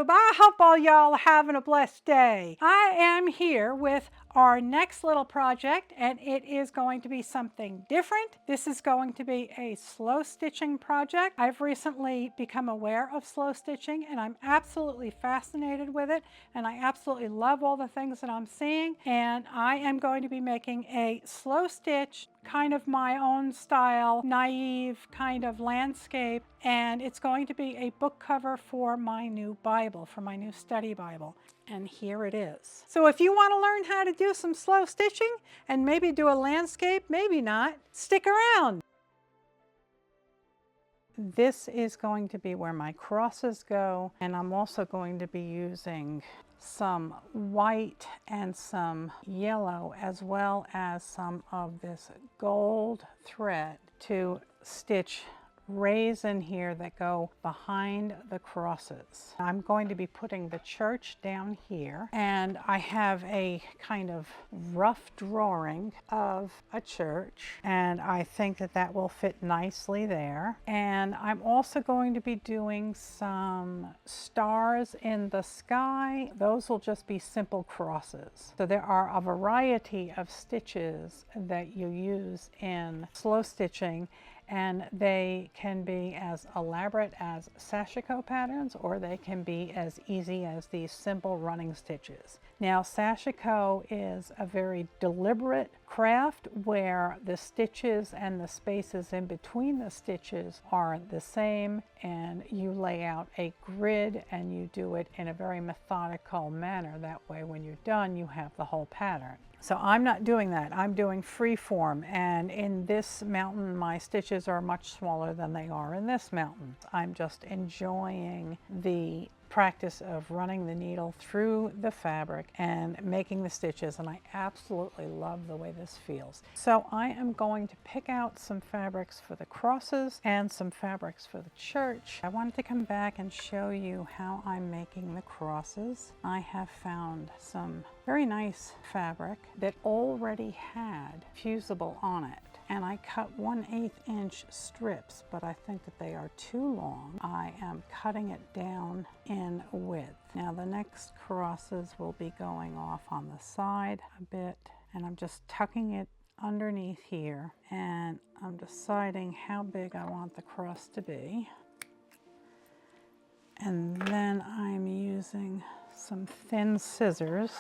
YouTube. I hope all y'all are having a blessed day. I am here with our next little project, and it is going to be something different. This is going to be a slow stitching project. I've recently become aware of slow stitching, and I'm absolutely fascinated with it, and I absolutely love all the things that I'm seeing. And I am going to be making a slow stitch, kind of my own style, naive kind of landscape, and it's going to be a book cover for my new Bible, for my new study Bible. And here it is. So if you want to learn how to do some slow stitching and maybe do a landscape, maybe not, stick around. This is going to be where my crosses go, and I'm also going to be using some white and some yellow, as well as some of this gold thread to stitch rays in here that go behind the crosses. I'm going to be putting the church down here, and I have a kind of rough drawing of a church, and I think that that will fit nicely there. And I'm also going to be doing some stars in the sky. Those will just be simple crosses. So there are a variety of stitches that you use in slow stitching, and they can be as elaborate as sashiko patterns, or they can be as easy as these simple running stitches. Now, sashiko is a very deliberate craft where the stitches and the spaces in between the stitches are the same, and you lay out a grid and you do it in a very methodical manner. That way, when you're done, you have the whole pattern. So I'm not doing that. I'm doing free form, and in this mountain my stitches are much smaller than they are in this mountain. I'm just enjoying the practice of running the needle through the fabric and making the stitches, and I absolutely love the way this feels. So I am going to pick out some fabrics for the crosses and some fabrics for the church. I wanted to come back and show you how I'm making the crosses. I have found some very nice fabric that already had fusible on it, and I cut 1/8 inch strips, but I think that they are too long. I am cutting it down in width. Now the next crosses will be going off on the side a bit, and I'm just tucking it underneath here, and I'm deciding how big I want the cross to be. And then I'm using some thin scissors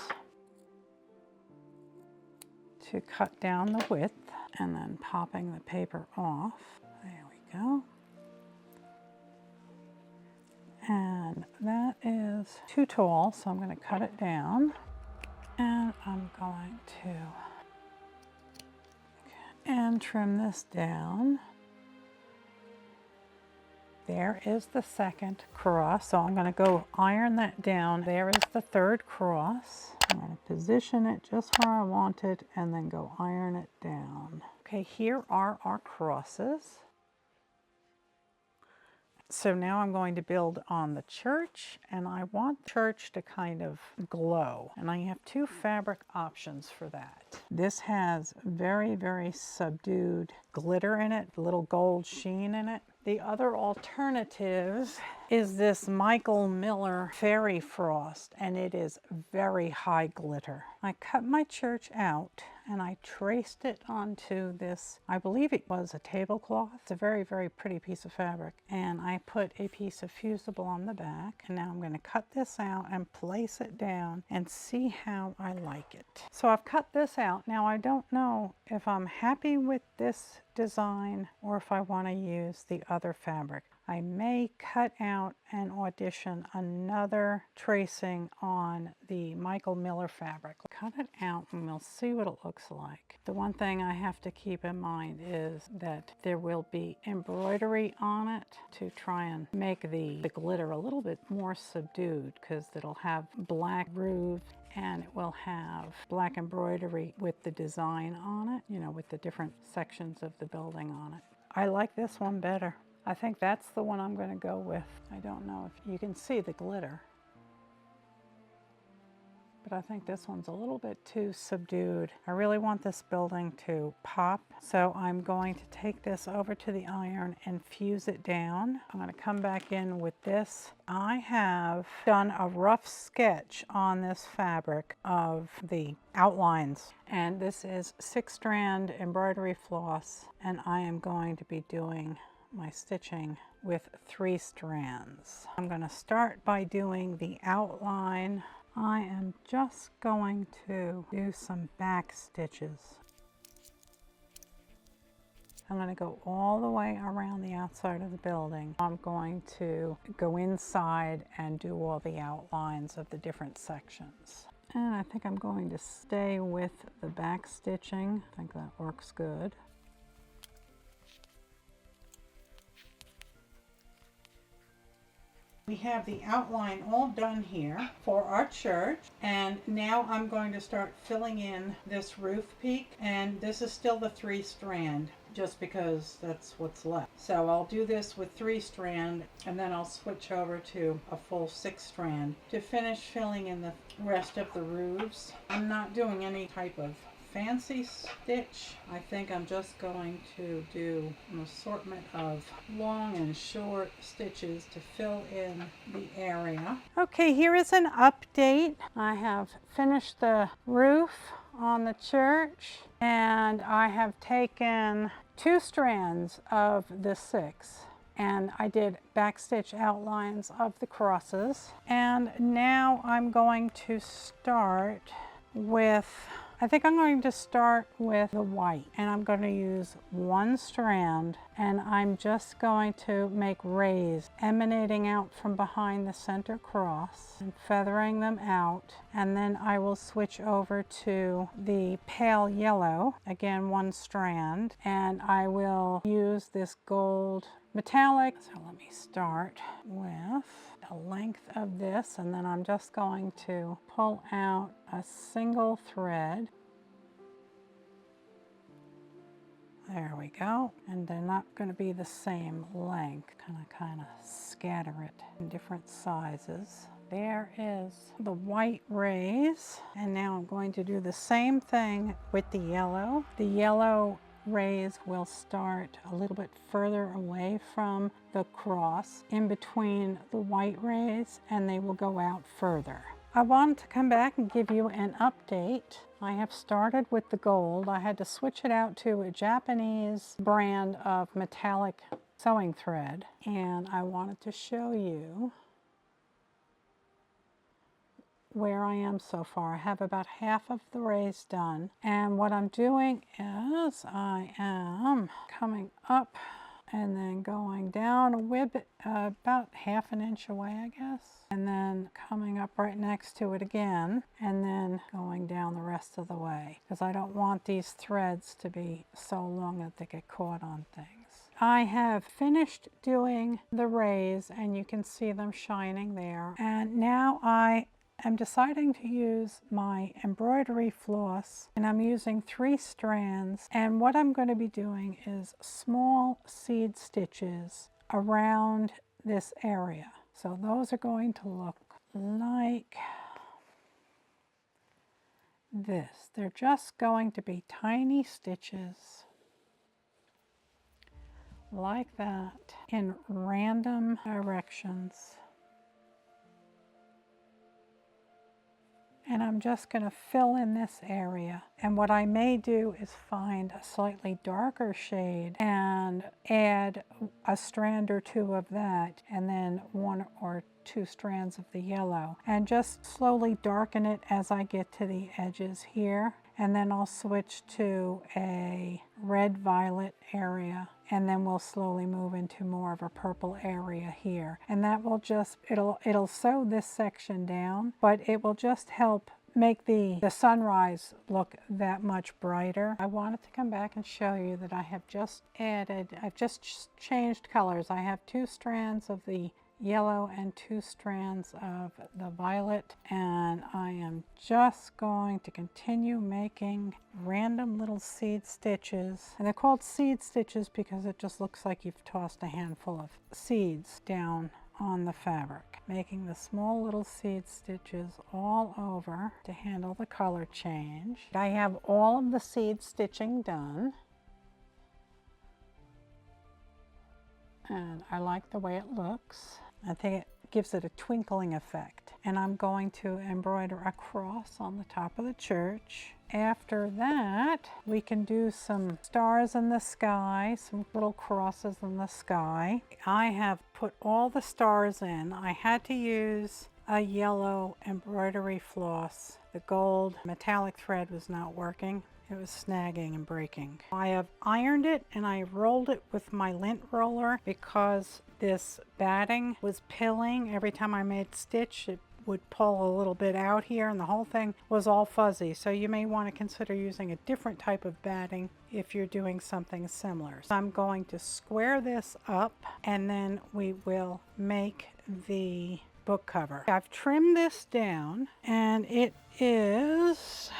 to cut down the width, and then popping the paper off. There we go. And that is too tall, so I'm going to cut it down. And I'm going to trim this down. There is the second cross, so I'm going to go iron that down. There is the third cross. I'm going to position it just where I want it and then go iron it down. Okay, here are our crosses. So now I'm going to build on the church, and I want the church to kind of glow. And I have two fabric options for that. This has very, very subdued glitter in it, a little gold sheen in it. The other alternative is this Michael Miller Fairy Frost, and it is very high glitter. I cut my church out and I traced it onto this, I believe it was a tablecloth. It's a very, very pretty piece of fabric. And I put a piece of fusible on the back. And now I'm going to cut this out and place it down and see how I like it. So I've cut this out. Now I don't know if I'm happy with this design or if I want to use the other fabric. I may cut out and audition another tracing on the Michael Miller fabric. Cut it out and we'll see what it looks like. The one thing I have to keep in mind is that there will be embroidery on it to try and make the glitter a little bit more subdued, because it'll have black roofs and it will have black embroidery with the design on it, you know, with the different sections of the building on it. I like this one better. I think that's the one I'm going to go with. I don't know if you can see the glitter, but but I think this one's a little bit too subdued. I really want this building to pop, so I'm going to take this over to the iron and fuse it down. I'm going to come back in with this. I have done a rough sketch on this fabric of the outlines, and this is 6-strand embroidery floss, and I am going to be doing my stitching with 3 strands. I'm going to start by doing the outline. I am just going to do some back stitches. I'm going to go all the way around the outside of the building. I'm going to go inside and do all the outlines of the different sections. And I think I'm going to stay with the back stitching. I think that works good. We have the outline all done here for our church, and now I'm going to start filling in this roof peak, and this is still the 3-strand just because that's what's left. So I'll do this with 3-strand, and then I'll switch over to a full 6-strand to finish filling in the rest of the roofs. I'm not doing any type of fancy stitch. I think I'm just going to do an assortment of long and short stitches to fill in the area. Okay, here is an update. I have finished the roof on the church, and I have taken 2 strands of the 6, and I did backstitch outlines of the crosses. And now I'm going to start with, I think I'm going to start with the white, and I'm going to use 1 strand, and I'm just going to make rays emanating out from behind the center cross and feathering them out, and then I will switch over to the pale yellow, again 1 strand, and I will use this gold metallic. So let me start with the length of this, and then I'm just going to pull out a single thread. There we go. And they're not going to be the same length. Kind of scatter it in different sizes. There is the white rays, and now I'm going to do the same thing with the yellow. The yellow rays will start a little bit further away from the cross in between the white rays, and they will go out further. I wanted to come back and give you an update. I have started with the gold. I had to switch it out to a Japanese brand of metallic sewing thread, and I wanted to show you where I am so far. I have about half of the rays done, and what I'm doing is I am coming up and then going down a bit, about half an inch away, I guess, and then coming up right next to it again, and then going down the rest of the way, because I don't want these threads to be so long that they get caught on things. I have finished doing the rays, and you can see them shining there, and now I'm deciding to use my embroidery floss, and I'm using 3 strands, and what I'm going to be doing is small seed stitches around this area. So those are going to look like this. They're just going to be tiny stitches like that in random directions. And I'm just going to fill in this area. And what I may do is find a slightly darker shade and add a strand or 2 of that, and then 1 or 2 strands of the yellow, and just slowly darken it as I get to the edges here. And then I'll switch to a red-violet area, and then we'll slowly move into more of a purple area here. And that will just, it'll sew this section down, but it will just help make the sunrise look that much brighter. I wanted to come back and show you that I've just changed colors. I have 2 strands of the yellow and 2 strands of the violet, and I am just going to continue making random little seed stitches, and they're called seed stitches because it just looks like you've tossed a handful of seeds down on the fabric, making the small little seed stitches all over to handle the color change. I have all of the seed stitching done, and I like the way it looks. I think it gives it a twinkling effect. And I'm going to embroider a cross on the top of the church. After that, we can do some stars in the sky, some little crosses in the sky. I have put all the stars in. I had to use a yellow embroidery floss. The gold metallic thread was not working. It was snagging and breaking. I have ironed it and I rolled it with my lint roller because this batting was pilling. Every time I made stitch, it would pull a little bit out here and the whole thing was all fuzzy. So you may want to consider using a different type of batting if you're doing something similar. So I'm going to square this up and then we will make the book cover. I've trimmed this down and it is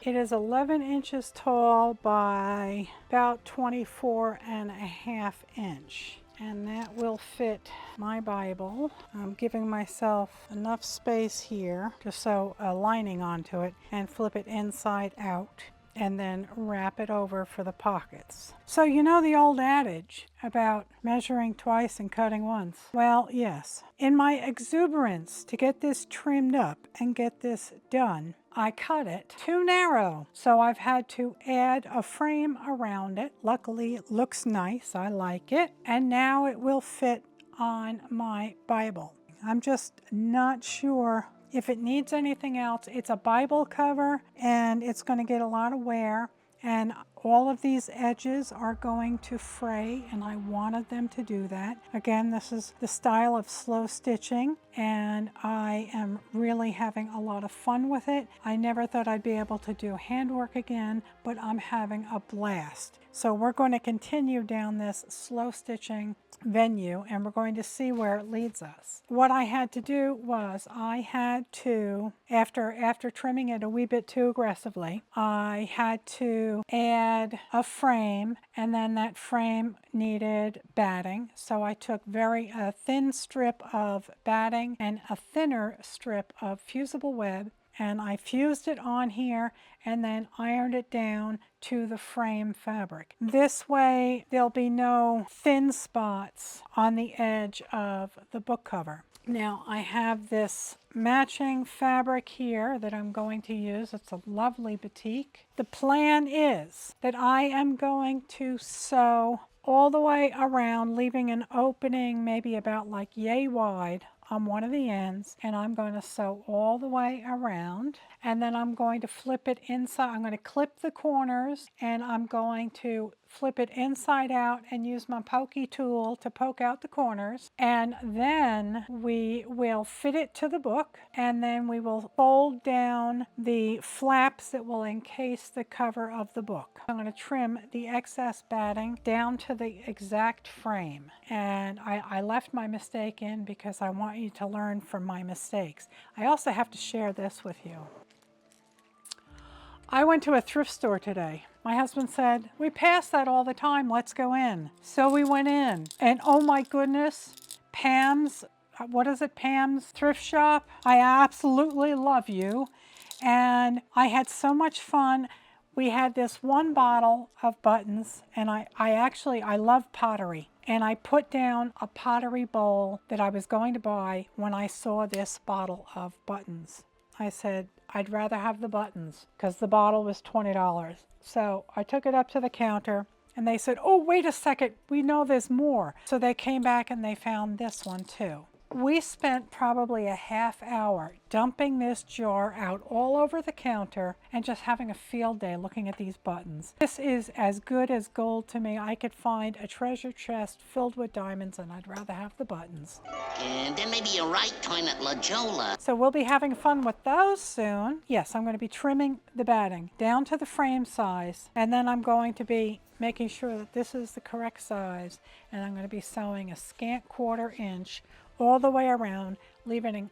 11 inches tall by about 24.5 inches. And that will fit my Bible. I'm giving myself enough space here to sew a lining onto it and flip it inside out and then wrap it over for the pockets. So you know the old adage about measuring twice and cutting once? Well, yes. In my exuberance to get this trimmed up and get this done, I cut it too narrow. So I've had to add a frame around it. Luckily, it looks nice. I like it. And now it will fit on my Bible. I'm just not sure if it needs anything else. It's a Bible cover and it's going to get a lot of wear. And all of these edges are going to fray, and I wanted them to do that. Again, this is the style of slow stitching, and I am really having a lot of fun with it. I never thought I'd be able to do handwork again, but I'm having a blast. So we're going to continue down this slow stitching venue, and we're going to see where it leads us. What I had to do was I had to, after trimming it a wee bit too aggressively, I had to add a frame, and then that frame needed batting. So I took a thin strip of batting and a thinner strip of fusible web, and I fused it on here and then ironed it down to the frame fabric. This way there'll be no thin spots on the edge of the book cover. Now I have this matching fabric here that I'm going to use. It's a lovely batik. The plan is that I am going to sew all the way around, leaving an opening maybe about like yay wide on one of the ends, and I'm going to sew all the way around, and then I'm going to flip it inside. I'm going to clip the corners, and I'm going to flip it inside out and use my pokey tool to poke out the corners, and then we will fit it to the book, and then we will fold down the flaps that will encase the cover of the book. I'm going to trim the excess batting down to the exact frame, and I left my mistake in because I want you to learn from my mistakes. I also have to share this with you. I went to a thrift store today. My husband said, "We pass that all the time, let's go in." So we went in, and oh my goodness, Pam's, Pam's thrift shop. I absolutely love you. And I had so much fun. We had this one bottle of buttons, and I love pottery. And I put down a pottery bowl that I was going to buy when I saw this bottle of buttons. I said, I'd rather have the buttons because the bottle was $20. So I took it up to the counter and they said, "Oh, wait a second, we know there's more." So they came back and they found this one too. We spent probably a half hour dumping this jar out all over the counter and just having a field day looking at these buttons. This is as good as gold to me. I could find a treasure chest filled with diamonds, and I'd rather have the buttons. And then maybe a right turn at La Jolla. So we'll be having fun with those soon. Yes, I'm going to be trimming the batting down to the frame size, and then I'm going to be making sure that this is the correct size, and I'm going to be sewing a scant 1/4 inch all the way around, leaving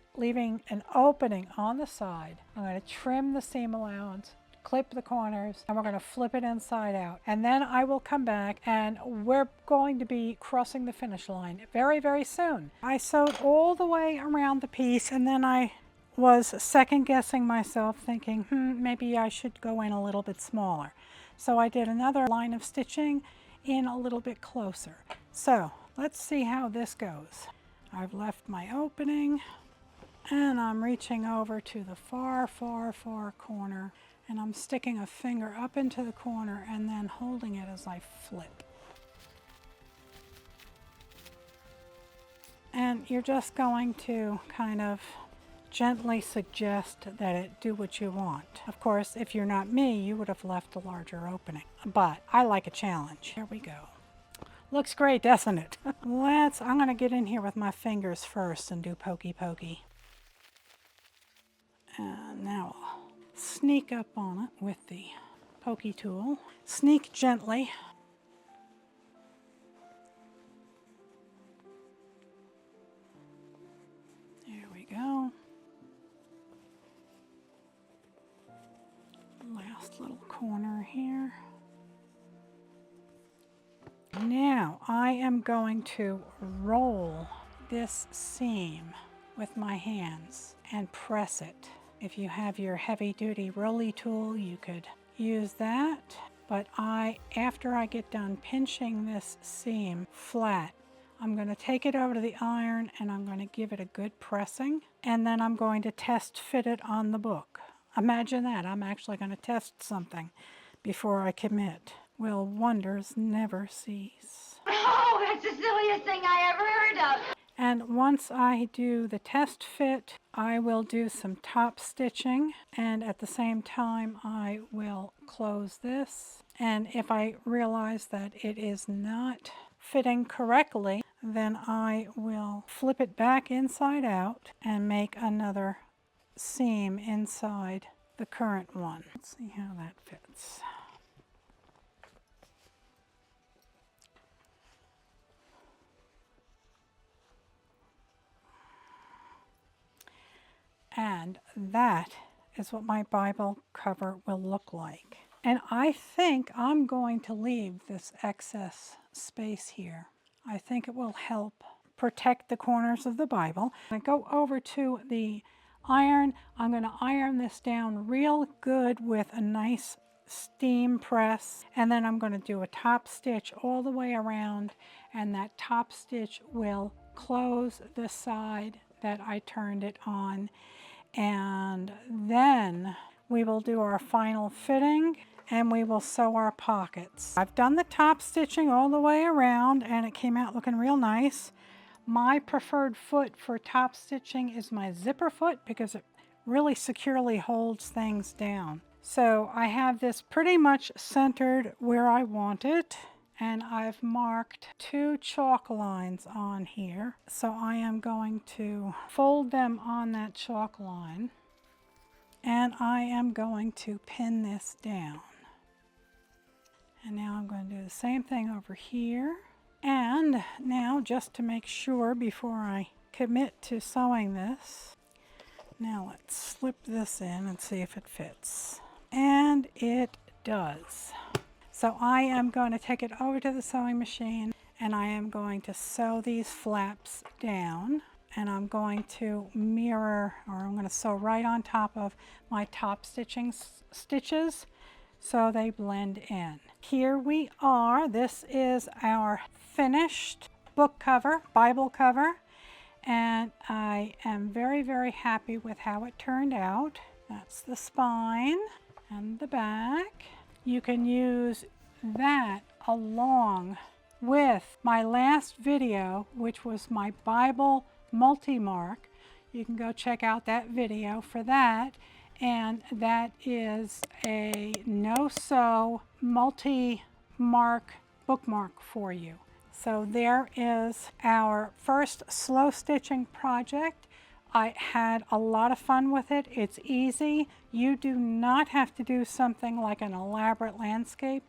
an opening on the side. I'm going to trim the seam allowance, clip the corners, and we're going to flip it inside out. And then I will come back and we're going to be crossing the finish line very, very soon. I sewed all the way around the piece, and then I was second guessing myself, thinking, maybe I should go in a little bit smaller. So I did another line of stitching in a little bit closer. So let's see how this goes. I've left my opening, and I'm reaching over to the far, far, far corner, and I'm sticking a finger up into the corner and then holding it as I flip. And you're just going to kind of gently suggest that it do what you want. Of course, if you're not me, you would have left a larger opening, but I like a challenge. Here we go. Looks great, doesn't it? I'm gonna get in here with my fingers first and do pokey pokey. And now I'll sneak up on it with the pokey tool. Sneak gently. There we go. Last little corner here. Now I am going to roll this seam with my hands and press it. If you have your heavy-duty rolly tool, you could use that. But after I get done pinching this seam flat, I'm going to take it over to the iron and I'm going to give it a good pressing. And then I'm going to test fit it on the book. Imagine that, I'm actually going to test something before I commit. Will wonders never cease? Oh, that's the silliest thing I ever heard of. And once I do the test fit, I will do some top stitching, and at the same time I will close this. And if I realize that it is not fitting correctly, then I will flip it back inside out and make another seam inside the current one. Let's see how that fits. And that is what my Bible cover will look like. And I think I'm going to leave this excess space here. I think it will help protect the corners of the Bible. I go over to the iron. I'm going to iron this down real good with a nice steam press, and then I'm going to do a top stitch all the way around, and that top stitch will close the side that I turned it on. And then we will do our final fitting and we will sew our pockets. I've done the top stitching all the way around and it came out looking real nice. My preferred foot for top stitching is my zipper foot because it really securely holds things down. So I have this pretty much centered where I want it, and I've marked 2 chalk lines on here. So I am going to fold them on that chalk line, and I am going to pin this down. And now I'm going to do the same thing over here. And now, just to make sure before I commit to sewing this, now let's slip this in and see if it fits. And it does. So I am going to take it over to the sewing machine and I am going to sew these flaps down, and I'm going to mirror, or I'm going to sew right on top of my top stitching stitches so they blend in. Here we are. This is our finished book cover, Bible cover, and I am very, very happy with how it turned out. That's the spine and the back. You can use that along with my last video, which was my Bible multi-mark. You can go check out that video for that. And that is a no-sew multi-mark bookmark for you. So there is our first slow stitching project. I had a lot of fun with it. It's easy. You do not have to do something like an elaborate landscape.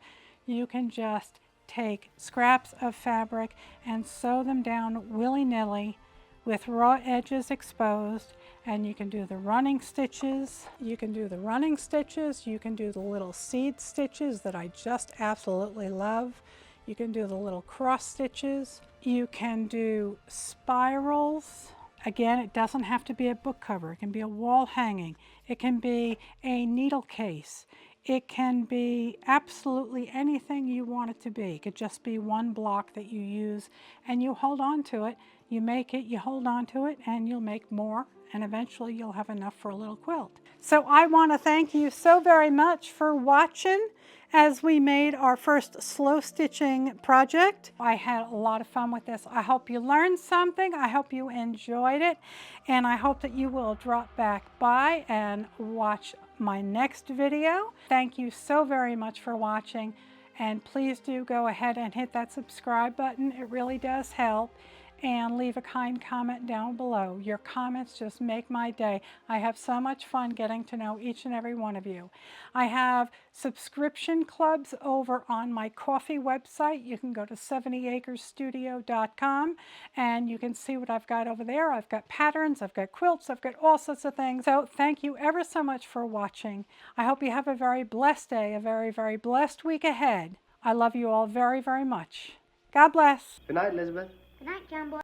You can just take scraps of fabric and sew them down willy-nilly with raw edges exposed, And you can do the running stitches. You can do the running stitches. You can do the little seed stitches that I just absolutely love. You can do the little cross stitches. You can do spirals. Again, it doesn't have to be a book cover. It can be a wall hanging. It can be a needle case. It can be absolutely anything you want it to be. It could just be one block that you use and you hold on to it. You make it, you hold on to it, and you'll make more, and eventually you'll have enough for a little quilt. So I want to thank you so very much for watching as we made our first slow stitching project. I had a lot of fun with this. I hope you learned something. I hope you enjoyed it, and I hope that you will drop back by and watch my next video. Thank you so very much for watching, and please do go ahead and hit that subscribe button. It really does help. And leave a kind comment down below. Your comments just make my day. I have so much fun getting to know each and every one of you. I have subscription clubs over on my coffee website. You can go to 70acresstudio.com and you can see what I've got over there. I've got patterns, I've got quilts, I've got all sorts of things. So thank you ever so much for watching. I hope you have a very blessed day, a very, very blessed week ahead. I love you all very, very much. God bless. Good night, Elizabeth. Good night, John Boy.